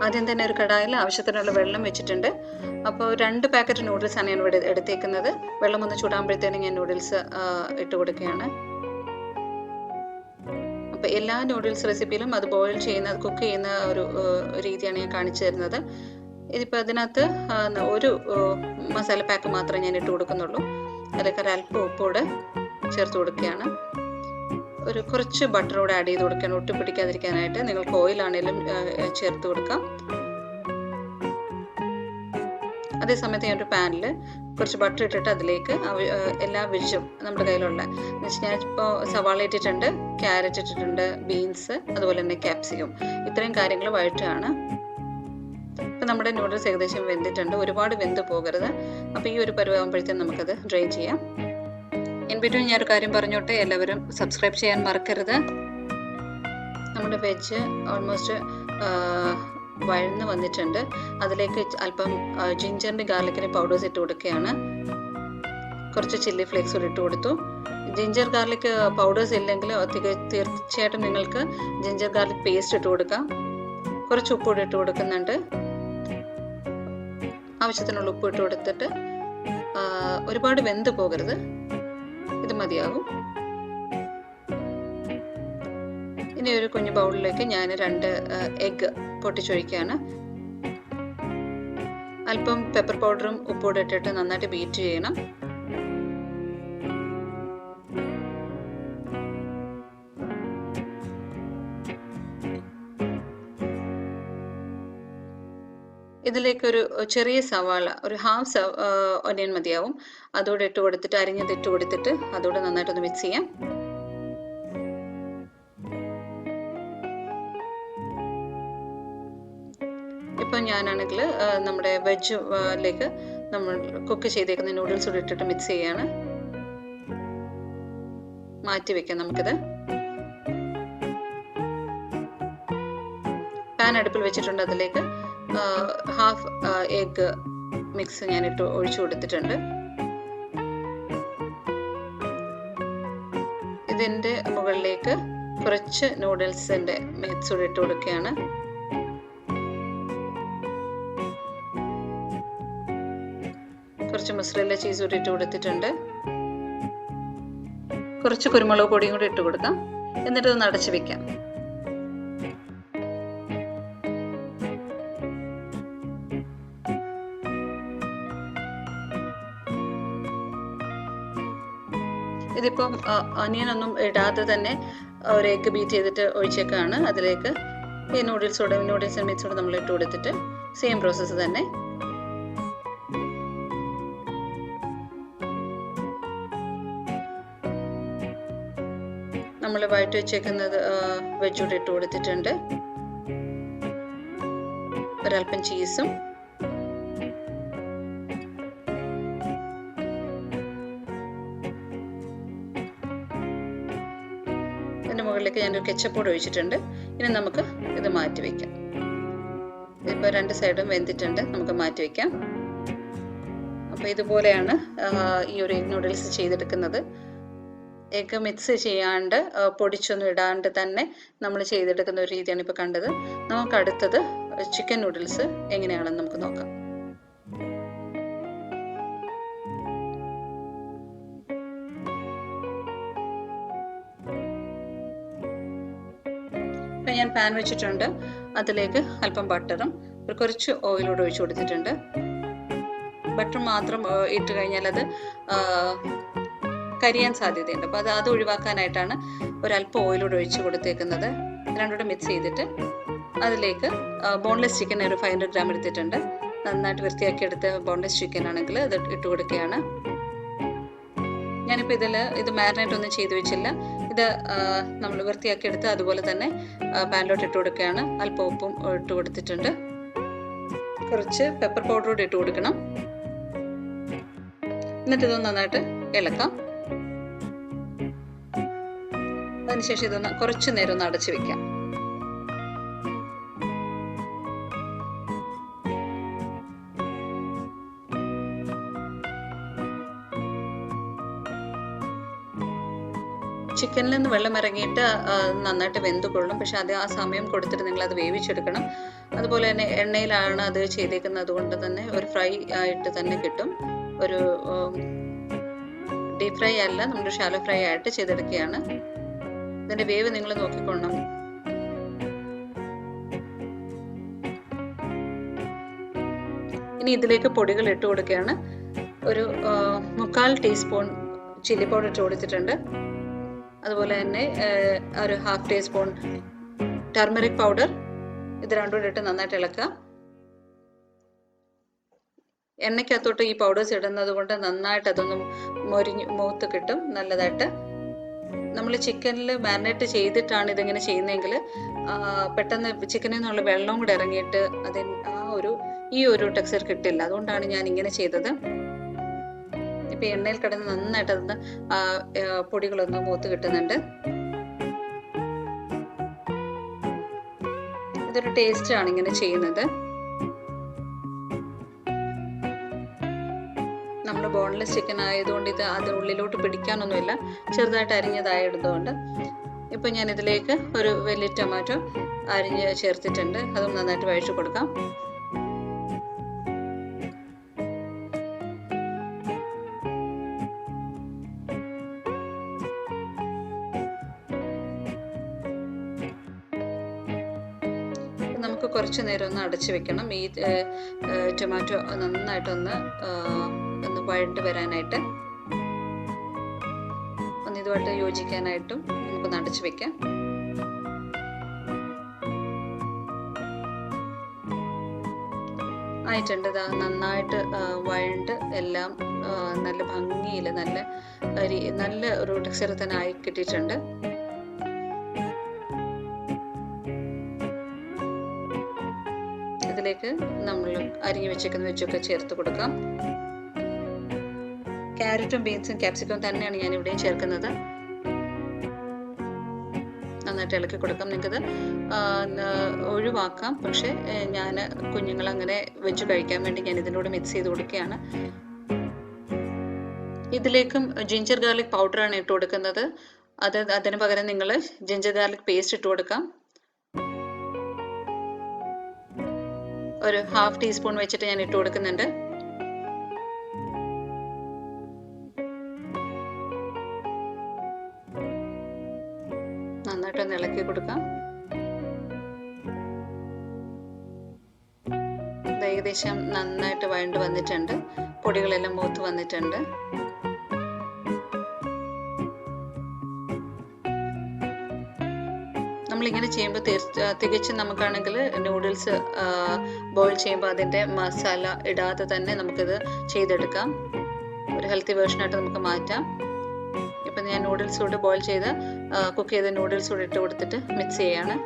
ആദ്യം തന്നെ ഒരു കടായിൽ ആവശ്യത്തിനുള്ള വെള്ളം വെച്ചിട്ടുണ്ട്. അപ്പോൾ 2 പാക്കറ്റ് നൂഡിൽസാണ് ഞാൻ ഇവിടെ എടുത്തേക്കുന്നത്. വെള്ളം ഒന്ന് ചൂടാകുമ്പോഴത്തേനും ഞാൻ നൂഡിൽസ് ഇട്ട് കൊടുക്കുകയാണ്. അപ്പോൾ എല്ലാ നൂഡിൽസ് റെസിപ്പിയിലും അത് ബോയിൽ ചെയ്യുന്ന കുക്ക് ചെയ്യുന്ന ഒരു രീതിയാണ് ഞാൻ കാണിച്ചു തരുന്നത്. ഇതിപ്പോൾ അതിനകത്ത് ഒരു മസാല പാക്ക് മാത്രമേ ഞാൻ ഇട്ട് കൊടുക്കുന്നുള്ളൂ. അതിലേക്ക് ഒരല്പം ഉപ്പോടെ ചേർത്ത് കൊടുക്കുകയാണ്. ഒരു കുറച്ച് ബട്ടർ കൂടെ ആഡ് ചെയ്ത് കൊടുക്കണം, ഒട്ടി പിടിക്കാതിരിക്കാനായിട്ട്. നിങ്ങൾക്ക് ഓയിലാണെങ്കിലും ചേർത്ത് കൊടുക്കാം. അതേസമയത്ത് ഞാനൊരു പാനിൽ കുറച്ച് ബട്ടർ ഇട്ടിട്ട് അതിലേക്ക് എല്ലാ വെജും നമ്മുടെ കയ്യിലുള്ള ഞാനിപ്പോൾ സവാള ഇട്ടിട്ടുണ്ട്, ക്യാരറ്റ് ഇട്ടിട്ടുണ്ട്, ബീൻസ്, അതുപോലെ തന്നെ ക്യാപ്സിക്കം, ഇത്രയും കാര്യങ്ങൾ വഴറ്റുകയാണ്. ഇപ്പം നമ്മുടെ നൂഡിൽസ് ഏകദേശം വെന്തിട്ടുണ്ട്. ഒരുപാട് വെന്ത് പോകരുത്. അപ്പോൾ ഈ ഒരു പരുവാകുമ്പോഴത്തേക്കും നമുക്കത് ഡ്രെയിൻ ചെയ്യാം. ഇൻ ബിറ്റ്വീൻ ഞാനൊരു കാര്യം പറഞ്ഞോട്ടെ, എല്ലാവരും സബ്സ്ക്രൈബ് ചെയ്യാൻ മറക്കരുത്. നമ്മുടെ വെജ് ഓൾമോസ്റ്റ് വഴന്ന് വന്നിട്ടുണ്ട്. അതിലേക്ക് അല്പം ജിഞ്ചറിൻ്റെ ഗാർലിക്കിൻ്റെ പൗഡേഴ്സ് ഇട്ട് കൊടുക്കുകയാണ്. കുറച്ച് ചില്ലി ഫ്ലേക്സ് കൂടി ഇട്ട് കൊടുത്തു. ജിഞ്ചർ ഗാർലിക് പൗഡേഴ്സ് ഇല്ലെങ്കിൽ തീർച്ചയായിട്ടും നിങ്ങൾക്ക് ജിഞ്ചർ ഗാർലിക് പേസ്റ്റ് ഇട്ട് കൊടുക്കാം. കുറച്ച് ഉപ്പ് കൂടി ഇട്ട് കൊടുക്കുന്നുണ്ട്. ആവശ്യത്തിനുള്ള ഉപ്പ് ഇട്ട് കൊടുത്തിട്ട് ഒരുപാട് വെന്ത് പോകരുത്, ഇത് മതിയാകും. ഇനി ഒരു കുഞ്ഞു ബൗളിലേക്ക് ഞാൻ 2 എഗ്ഗ് പൊട്ടിച്ചൊഴിക്കുകയാണ്. അല്പം പെപ്പർ പൗഡറും ഉപ്പുകൂടെ ഇട്ടിട്ട് നന്നായിട്ട് ബീറ്റ് ചെയ്യണം. ഇതിലേക്കൊരു ചെറിയ സവാള, ഒരു ഹാഫ് ഒനിയൻ മതിയാവും, അതോടെ ഇട്ട് കൊടുത്തിട്ട് അരിഞ്ഞത് ഇട്ട് കൊടുത്തിട്ട് അതോടെ നന്നായിട്ടൊന്ന് മിക്സ് ചെയ്യാം. ഇപ്പം ഞാനാണെങ്കിൽ നമ്മുടെ വെജിലേക്ക് നമ്മൾ കുക്ക് ചെയ്തേക്കുന്ന നൂഡിൽസ് കൂടി ഇട്ടിട്ട് മിക്സ് ചെയ്യാണ്. മാറ്റി വെക്കാം നമുക്കിത്. പാൻ അടുപ്പിൽ വെച്ചിട്ടുണ്ട്. അതിലേക്ക് ഹാഫ് എഗ്ഗ് മിക്സ് ഞാനിട്ട് ഒഴിച്ചു കൊടുത്തിട്ടുണ്ട്. ഇതിൻ്റെ മുകളിലേക്ക് കുറച്ച് നൂഡിൽസിൻ്റെ മിക്സ് കൂടി ഇട്ട് കൊടുക്കുകയാണ്. കുറച്ച് മൊസറല്ല ചീസ് കൂടി ഇട്ട് കൊടുത്തിട്ടുണ്ട്. കുറച്ച് കുരുമുളക് പൊടിയും കൂടി ഇട്ട് കൊടുക്കാം. എന്നിട്ട് ഒന്ന് അടച്ചു വെക്കാം. ഇതിപ്പം ഒനിയനൊന്നും ഇടാതെ തന്നെ ഒരു എഗ്ഗ് ബീറ്റ് ചെയ്തിട്ട് ഒഴിച്ചേക്കാണ്. അതിലേക്ക് ഈ നൂഡിൽസ് മിക്സോടെ നമ്മൾ ഇട്ട് കൊടുത്തിട്ട് സെയിം പ്രോസസ്സ് തന്നെ. നമ്മൾ വഴറ്റി വെച്ചേക്കുന്നത് വെജൂടെ ഇട്ട് കൊടുത്തിട്ടുണ്ട്. ഒരല്പം ചീസും ഇതിൻ്റെ മുകളിലേക്ക് ഞാനൊരു കെച്ചപ്പ് കൂടെ ഒഴിച്ചിട്ടുണ്ട്. ഇനി നമുക്ക് ഇത് മാറ്റി വയ്ക്കാം. ഇപ്പോൾ 2 സൈഡും വെന്തിട്ടുണ്ട്, നമുക്ക് മാറ്റി വയ്ക്കാം. അപ്പോൾ ഇതുപോലെയാണ് ഈ ഒരു എഗ് നൂഡിൽസ് ചെയ്തെടുക്കുന്നത്. എഗ്ഗ് മിക്സ് ചെയ്യാണ്ട് പൊടിച്ചൊന്നും ഇടാണ്ട് തന്നെ നമ്മൾ ചെയ്തെടുക്കുന്ന ഒരു രീതിയാണ് ഇപ്പോൾ കണ്ടത്. നമുക്ക് അടുത്തത് ചിക്കൻ നൂഡിൽസ് എങ്ങനെയാണെന്ന് നമുക്ക് നോക്കാം. ഇപ്പം ഞാൻ പാൻ വെച്ചിട്ടുണ്ട്. അതിലേക്ക് അല്പം ബട്ടറും കുറച്ച് ഓയിലൂടെ ഒഴിച്ചു കൊടുത്തിട്ടുണ്ട്. ബട്ടർ മാത്രം ഇട്ട് കഴിഞ്ഞാൽ അത് കരിയാൻ സാധ്യതയുണ്ട്. അപ്പോൾ അത് ഒഴിവാക്കാനായിട്ടാണ് ഒരല്പം ഓയിലൂടെ ഒഴിച്ച് കൊടുത്തേക്കുന്നത്. രണ്ടൂടെ മിക്സ് ചെയ്തിട്ട് അതിലേക്ക് ബോൺലെസ് ചിക്കൻ ഒരു 500 ഗ്രാം എടുത്തിട്ടുണ്ട്. നന്നായിട്ട് വൃത്തിയാക്കി എടുത്ത് ബോൺലെസ് ചിക്കൻ ആണെങ്കിൽ അത് ഇട്ട് കൊടുക്കുകയാണ്. ഞാനിപ്പോൾ ഇത് മാരിനേറ്റ് ഒന്നും ചെയ്ത് വെച്ചില്ല. ഇത് നമ്മൾ വൃത്തിയാക്കി എടുത്ത് അതുപോലെ തന്നെ പാനിലോട്ട് ഇട്ട് കൊടുക്കുകയാണ്. അല്പം ഉപ്പും ഇട്ട് കൊടുത്തിട്ടുണ്ട്. കുറച്ച് പെപ്പർ പൗഡർ കൂടി ഇട്ട് കൊടുക്കണം. എന്നിട്ട് ഇതൊന്ന് നന്നായിട്ട് ഇളക്കാം. അതിനുശേഷം ഇതൊന്ന് കുറച്ച് നേരം ഒന്ന് അടച്ചു വെക്കാം. ചിക്കനിൽ നിന്ന് വെള്ളം ഇറങ്ങിയിട്ട് നന്നായിട്ട് വെന്ത് കൊള്ളും. പക്ഷെ അത് ആ സമയം കൊടുത്തിട്ട് നിങ്ങളത് വേവിച്ചെടുക്കണം. അതുപോലെ തന്നെ എണ്ണയിലാണ് അത് ചെയ്തേക്കുന്നത്, അതുകൊണ്ട് തന്നെ ഒരു ഫ്രൈ ആയിട്ട് തന്നെ കിട്ടും. ഒരു ഡീപ് ഫ്രൈ അല്ല, നമ്മൾ ഷാലോ ഫ്രൈ ആയിട്ട് ചെയ്തെടുക്കുകയാണ്. ഇതിൻ്റെ വേവ് നിങ്ങൾ നോക്കിക്കൊള്ളണം. ഇനി ഇതിലേക്ക് പൊടികൾ ഇട്ട് കൊടുക്കുകയാണ്. ഒരു 3/4 ടീസ്പൂൺ ചില്ലി പൗഡർ ഇട്ട് കൊടുത്തിട്ടുണ്ട്. അതുപോലെ തന്നെ ഒരു 1/2 ടീസ്പൂൺ ടർമറിക് പൗഡർ. ഇത് രണ്ടും കൂടി ഇട്ട് നന്നായിട്ട് ഇളക്കുക. എണ്ണയ്ക്കകത്തോട്ട് ഈ പൗഡേഴ്സ് ഇടുന്നത് കൊണ്ട് നന്നായിട്ട് അതൊന്ന് മൂത്ത് കിട്ടും നല്ലതായിട്ട്. നമ്മൾ ചിക്കനിൽ മാരിനേറ്റ് ചെയ്തിട്ടാണ് ഇതിങ്ങനെ ചെയ്യുന്നതെങ്കിൽ പെട്ടെന്ന് ചിക്കനിൽ നിന്നുള്ള വെള്ളം കൂടെ ഇറങ്ങിയിട്ട് ഈ ഒരു ടെക്സ്ചർ കിട്ടില്ല. അതുകൊണ്ടാണ് ഞാൻ ഇങ്ങനെ ചെയ്തത്. ഇപ്പം എണ്ണയിൽ കിടന്ന് നന്നായിട്ട് അതൊന്ന് പൊടികളൊന്ന് മൂത്ത് കിട്ടുന്നുണ്ട്. ഇതൊരു ടേസ്റ്റാണ് ഇങ്ങനെ ചെയ്യുന്നത്. നമ്മൾ ബോൺലെസ് ചിക്കൻ ആയതുകൊണ്ട് അത് ഉള്ളിലോട്ട് പിടിക്കാനൊന്നുമില്ല, ചെറുതായിട്ട് അരിഞ്ഞതായതുകൊണ്ട്. ഇപ്പം ഞാൻ ഇതിലേക്ക് ഒരു വലിയ ടൊമാറ്റോ അരിഞ്ഞ് ചേർത്തിട്ടുണ്ട്. അതും നന്നായിട്ട് വഴറ്റി കൊടുക്കാം. നമുക്ക് കുറച്ച് നേരം ഒന്ന് അടച്ചു വെക്കണം. ഈ ടൊമാറ്റോ നന്നായിട്ടൊന്ന് വഴണ്ട് വരാനായിട്ട്, ഒന്ന് ഇതുമായിട്ട് യോജിക്കാനായിട്ടും നമുക്കൊന്ന് അടച്ചു വെക്കാം. ആയിട്ടുണ്ട്. നന്നായിട്ട് വഴണ്ട് എല്ലാം നല്ല ഭംഗിയിൽ നല്ല ഒരു ടെക്സ്ചർ തന്നെ ആയി കിട്ടിയിട്ടുണ്ട്. ഇതിലേക്ക് നമ്മൾ അരിഞ്ഞു വെച്ചേക്കുന്ന വെച്ചൊക്കെ ചേർത്ത് കൊടുക്കാം. ക്യാരറ്റും ബീൻസും ക്യാപ്സിക്കവും തന്നെയാണ് ഞാൻ ഇവിടെയും ചേർക്കുന്നത്. നന്നായിട്ട് ഇളക്കി കൊടുക്കാം. നിങ്ങൾക്കത് ഒഴിവാക്കാം, പക്ഷേ ഞാൻ കുഞ്ഞുങ്ങളങ്ങനെ വെച്ച് കഴിക്കാൻ വേണ്ടി ഞാൻ ഇതിനോട് മിക്സ് ചെയ്ത് കൊടുക്കുകയാണ്. ഇതിലേക്കും ജിഞ്ചർ ഗാർലിക് പൗഡറാണ് ഇട്ട് കൊടുക്കുന്നത്. അതിന് പകരം നിങ്ങൾ ജിഞ്ചർ ഗാർലിക് പേസ്റ്റ് ഇട്ട് കൊടുക്കാം. ഒരു 1/2 ടീസ്പൂൺ വെച്ചിട്ട് ഞാൻ ഇട്ട് കൊടുക്കുന്നുണ്ട്. നന്നായിട്ടൊന്ന് ഇളക്കി കൊടുക്കാം. ഏകദേശം നന്നായിട്ട് വഴണ്ട് വന്നിട്ടുണ്ട്. പൊടികളെല്ലാം മൂത്ത് വന്നിട്ടുണ്ട്. നമ്മളിങ്ങനെ ചെയ്യുമ്പോൾ തികച്ചും നമുക്കാണെങ്കിൽ നൂഡിൽസ് ബോയിൽ ചെയ്യുമ്പോൾ അതിൻ്റെ മസാല ഇടാതെ തന്നെ നമുക്കിത് ചെയ്തെടുക്കാം. ഒരു ഹെൽത്തി വേർഷനായിട്ട് നമുക്ക് മാറ്റാം. ഇപ്പം ഞാൻ നൂഡിൽസ് കൂടെ ബോയിൽ ചെയ്ത് കുക്ക് ചെയ്ത നൂഡിൽസ് കൂടെ ഇട്ട് കൊടുത്തിട്ട് മിക്സ് ചെയ്യാണ്.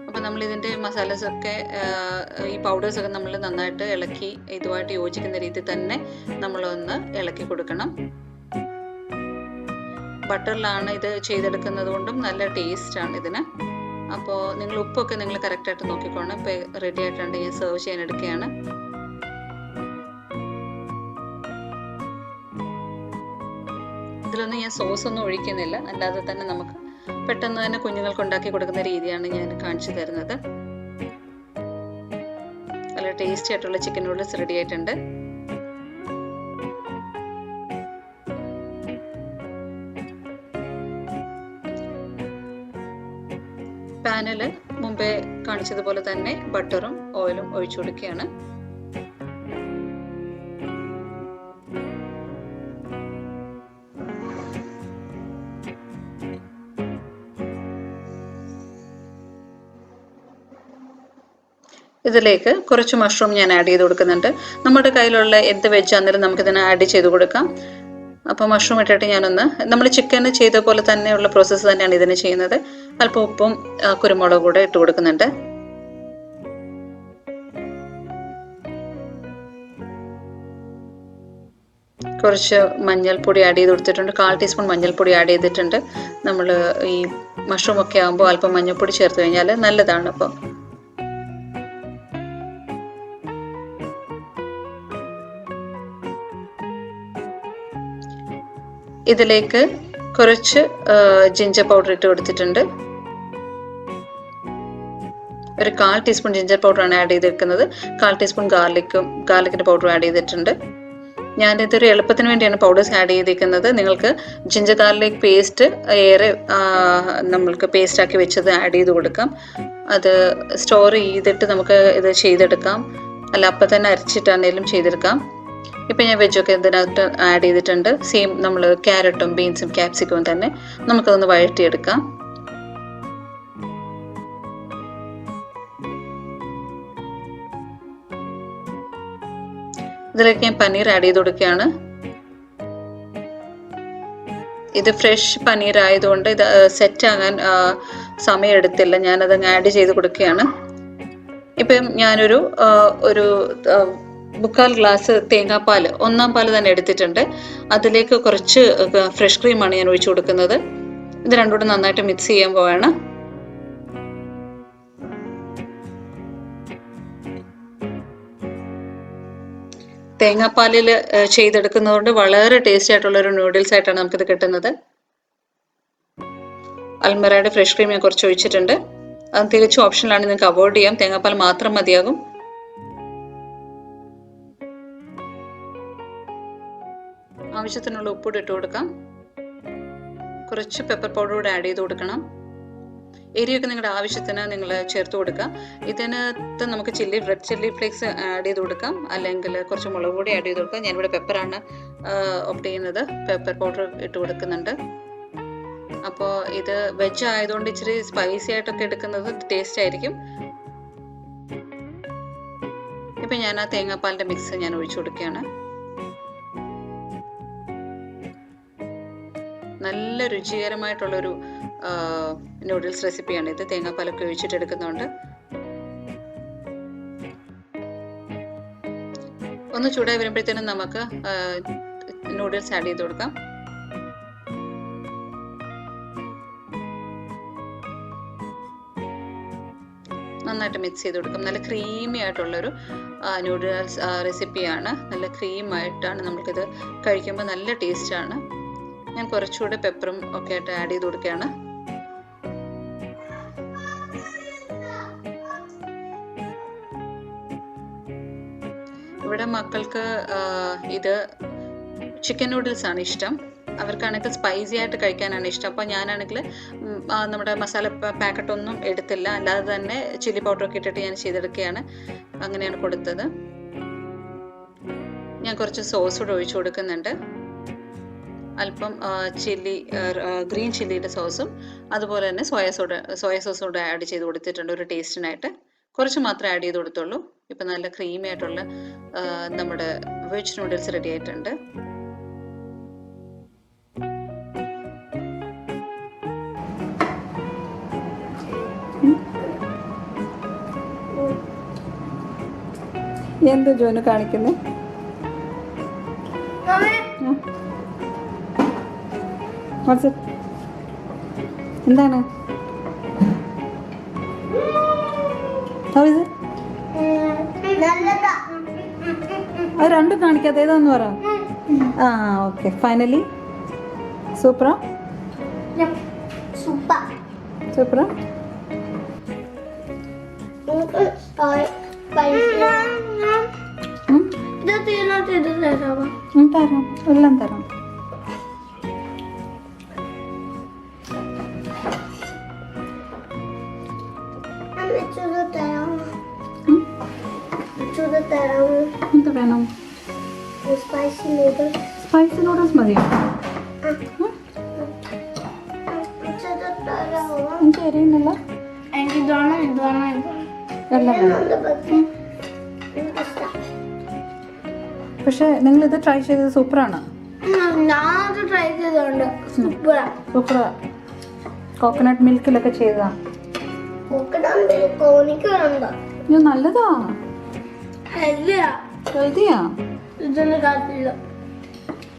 അപ്പം നമ്മളിതിൻ്റെ മസാലസൊക്കെ ഈ പൗഡേഴ്സൊക്കെ നമ്മൾ നന്നായിട്ട് ഇളക്കി ഇതുമായിട്ട് യോജിക്കുന്ന രീതിയിൽ തന്നെ നമ്മളൊന്ന് ഇളക്കി കൊടുക്കണം. ബട്ടറിലാണ് ഇത് ചെയ്തെടുക്കുന്നത് കൊണ്ടും നല്ല ടേസ്റ്റാണ് ഇതിന്. അപ്പോൾ നിങ്ങൾ ഉപ്പൊക്കെ നിങ്ങൾ കറക്റ്റായിട്ട് നോക്കിക്കോണം. ഇപ്പോൾ റെഡി ആയിട്ടുണ്ട്. ഞാൻ സെർവ് ചെയ്യാൻ എടുക്കുകയാണ്. ഇതിലൊന്നും ഞാൻ സോസൊന്നും ഒഴിക്കുന്നില്ല, അല്ലാതെ തന്നെ നമുക്ക് പെട്ടെന്ന് തന്നെ കുഞ്ഞുങ്ങൾക്ക് ഉണ്ടാക്കി കൊടുക്കുന്ന രീതിയാണ് ഞാൻ കാണിച്ചു തരുന്നത്. നല്ല ടേസ്റ്റി ആയിട്ടുള്ള ചിക്കൻ നൂഡിൽസ് റെഡി ആയിട്ടുണ്ട്. പാനിൽ മുമ്പേ കാണിച്ചതുപോലെ തന്നെ ബട്ടറും ഓയിലും ഒഴിച്ചു കൊടുക്കുകയാണ്. ഇതിലേക്ക് കുറച്ച് മഷ്റൂം ഞാൻ ആഡ് ചെയ്ത് കൊടുക്കുന്നുണ്ട്. നമ്മുടെ കയ്യിലുള്ള എന്ത് വെജ് ആണെങ്കിലും നമുക്കിതിനെ ആഡ് ചെയ്ത് കൊടുക്കാം. അപ്പോൾ മഷ്റൂം ഇട്ടിട്ട് നമ്മൾ ചിക്കന് ചെയ്ത പോലെ തന്നെയുള്ള പ്രോസസ്സ് തന്നെയാണ് ഇതിന് ചെയ്യുന്നത്. അല്പം ഉപ്പും കുരുമുളകും കൂടെ ഇട്ട് കൊടുക്കുന്നുണ്ട്. കുറച്ച് മഞ്ഞൾപ്പൊടി ആഡ് ചെയ്ത് കൊടുത്തിട്ടുണ്ട്. 1/4 ടീസ്പൂൺ മഞ്ഞൾപ്പൊടി ആഡ് ചെയ്തിട്ടുണ്ട്. നമ്മൾ ഈ മഷ്റൂം ഒക്കെ ആകുമ്പോൾ അല്പം മഞ്ഞൾപ്പൊടി ചേർത്ത് കഴിഞ്ഞാൽ നല്ലതാണ്. അപ്പോൾ ഇതിലേക്ക് കുറച്ച് ജിഞ്ചർ പൗഡർ ഇട്ട് കൊടുത്തിട്ടുണ്ട്. ഒരു 1/4 ടീസ്പൂൺ ജിഞ്ചർ പൗഡറാണ് ആഡ് ചെയ്തിരിക്കുന്നത്. 1/4 ടീസ്പൂൺ ഗാർലിക്കിൻ്റെ പൗഡർ ആഡ് ചെയ്തിട്ടുണ്ട്. ഞാനിതൊരു എളുപ്പത്തിന് വേണ്ടിയാണ് പൗഡേഴ്സ് ആഡ് ചെയ്തിരിക്കുന്നത്. നിങ്ങൾക്ക് ജിഞ്ചർ ഗാർലിക് പേസ്റ്റ് ഏറെ നമ്മൾക്ക് പേസ്റ്റാക്കി വെച്ചത് ആഡ് ചെയ്ത് കൊടുക്കാം. അത് സ്റ്റോർ ചെയ്തിട്ട് നമുക്ക് ഇത് ചെയ്തെടുക്കാം, അല്ല അപ്പം തന്നെ അരച്ചിട്ടാണെങ്കിലും ചെയ്തെടുക്കാം. ഇപ്പം ഞാൻ വെജൊക്കെ ഇതിനകത്ത് ആഡ് ചെയ്തിട്ടുണ്ട്. സെയിം നമ്മൾ ക്യാരറ്റും ബീൻസും ക്യാപ്സിക്കവും തന്നെ നമുക്കതൊന്ന് വഴറ്റിയെടുക്കാം. ഇതിലേക്ക് ഞാൻ പനീർ ആഡ് ചെയ്ത് കൊടുക്കുകയാണ്. ഇത് ഫ്രഷ് പനീർ ആയതുകൊണ്ട് ഇത് സെറ്റ് ആകാൻ സമയം എടുത്തില്ല, ഞാനത് ആഡ് ചെയ്ത് കൊടുക്കുകയാണ്. ഇപ്പം ഞാനൊരു 1/4 ഗ്ലാസ് തേങ്ങാപ്പാൽ, 1/4 പാൽ തന്നെ എടുത്തിട്ടുണ്ട്. അതിലേക്ക് കുറച്ച് ഫ്രഷ് ക്രീമാണ് ഞാൻ ഒഴിച്ചു കൊടുക്കുന്നത്. ഇത് രണ്ടും കൂടെ നന്നായിട്ട് മിക്സ് ചെയ്യാൻ പോവാണ്. തേങ്ങാപ്പാലിൽ ചെയ്തെടുക്കുന്നതുകൊണ്ട് വളരെ ടേസ്റ്റി ആയിട്ടുള്ളൊരു നൂഡിൽസ് ആയിട്ടാണ് നമുക്കിത് കിട്ടുന്നത്. അൽമറയുടെ ഫ്രഷ് ക്രീം ഞാൻ കുറച്ച് ഒഴിച്ചിട്ടുണ്ട്. അത് തികച്ചും ഓപ്ഷനിലാണ്, നിങ്ങൾക്ക് അവോയ്ഡ് ചെയ്യാം. തേങ്ങാപ്പാൽ മാത്രം മതിയാകും. ആവശ്യത്തിനുള്ള ഉപ്പ് ഇട്ട് കൊടുക്കാം. കുറച്ച് പെപ്പർ പൗഡർ കൂടെ ആഡ് ചെയ്ത് കൊടുക്കണം. എരിയൊക്കെ നിങ്ങളുടെ ആവശ്യത്തിന് നിങ്ങൾ ചേർത്ത് കൊടുക്കാം. ഇതിനകത്ത് നമുക്ക് റെഡ് ചില്ലി ഫ്ലേക്സ് ആഡ് ചെയ്ത് കൊടുക്കാം, അല്ലെങ്കിൽ കുറച്ച് മുളക് പൊടി ആഡ് ചെയ്ത് കൊടുക്കാം. ഞാനിവിടെ പെപ്പറാണ് ഓപ്റ്റ് ചെയ്യുന്നത്. പെപ്പർ പൗഡർ ഇട്ട് കൊടുക്കുന്നുണ്ട്. അപ്പോൾ ഇത് വെജ് ആയതുകൊണ്ട് ഇച്ചിരി സ്പൈസി ആയിട്ടൊക്കെ എടുക്കുന്നത് ടേസ്റ്റ് ആയിരിക്കും. ഇപ്പം ഞാൻ ആ തേങ്ങാപ്പാലിൻ്റെ മിക്സ് ഞാൻ ഒഴിച്ചു കൊടുക്കുകയാണ്. നല്ല രുചികരമായിട്ടുള്ളൊരു നൂഡിൽസ് റെസിപ്പിയാണ് ഇത്. തേങ്ങാപ്പാലൊക്കെ ഒഴിച്ചിട്ട് എടുക്കുന്നതുകൊണ്ട് ഒന്ന് ചൂടായി വരുമ്പോഴത്തേനും നമുക്ക് നൂഡിൽസ് ആഡ് ചെയ്ത് കൊടുക്കാം. നന്നായിട്ട് മിക്സ് ചെയ്ത് കൊടുക്കാം. നല്ല ക്രീമി ആയിട്ടുള്ളൊരു നൂഡിൽസ് റെസിപ്പിയാണ്. നല്ല ക്രീമായിട്ടാണ് നമുക്കിത് കഴിക്കുമ്പോൾ നല്ല ടേസ്റ്റാണ്. ഞാൻ കുറച്ചുകൂടെ പെപ്പറും ഒക്കെ ആയിട്ട് ആഡ് ചെയ്ത് കൊടുക്കുകയാണ്. ഇവിടെ മക്കൾക്ക് ഇത് ചിക്കൻ നൂഡിൽസ് ആണ് ഇഷ്ടം. അവർക്കാണെങ്കിൽ സ്പൈസി ആയിട്ട് കഴിക്കാനാണ് ഇഷ്ടം. അപ്പോൾ ഞാനാണെങ്കിൽ നമ്മുടെ മസാല പാക്കറ്റൊന്നും എടുത്തില്ല, അല്ലാതെ തന്നെ ചില്ലി പൗഡറൊക്കെ ഇട്ടിട്ട് ഞാൻ ചെയ്തെടുക്കുകയാണ്. അങ്ങനെയാണ് കൊടുത്തത്. ഞാൻ കുറച്ച് സോസ് കൂടെ ഒഴിച്ചു കൊടുക്കുന്നുണ്ട്. അല്പം ഗ്രീൻ ചില്ലിയുടെ സോസും അതുപോലെ തന്നെ സോയ സോസും കൂടെ ആഡ് ചെയ്ത് കൊടുത്തിട്ടുണ്ട് ഒരു ടേസ്റ്റിനായിട്ട്. കുറച്ച് മാത്രമേ ആഡ് ചെയ്ത് കൊടുത്തുള്ളൂ. ഇപ്പം നല്ല ക്രീമി ആയിട്ടുള്ള നമ്മുടെ വെജ് നൂഡിൽസ് റെഡി ആയിട്ടുണ്ട്. എന്താ ജോന് കാണിക്കുന്നത്? എന്താണ്? അത് രണ്ടും കാണിക്കാതെ ഏതാന്ന് പറ. ആ ഓക്കെ, ഫൈനലി സൂപ്പറാ സൂപ്പറാ. തരാം, എല്ലാം തരാം. എന്ത് വേണം? സ്പൈസി നൂഡിൽസ് മതിയോ? എനിക്ക് അറിയുന്നില്ല. പക്ഷെ നിങ്ങൾ ഇത് ട്രൈ ചെയ്തത് സൂപ്പറാണ്. സൂപ്പറാ. കോക്കനട്ട് മിൽക്കിലൊക്കെ ചെയ്തതാ. നല്ലതാ. ഹെൽത്തിയാ.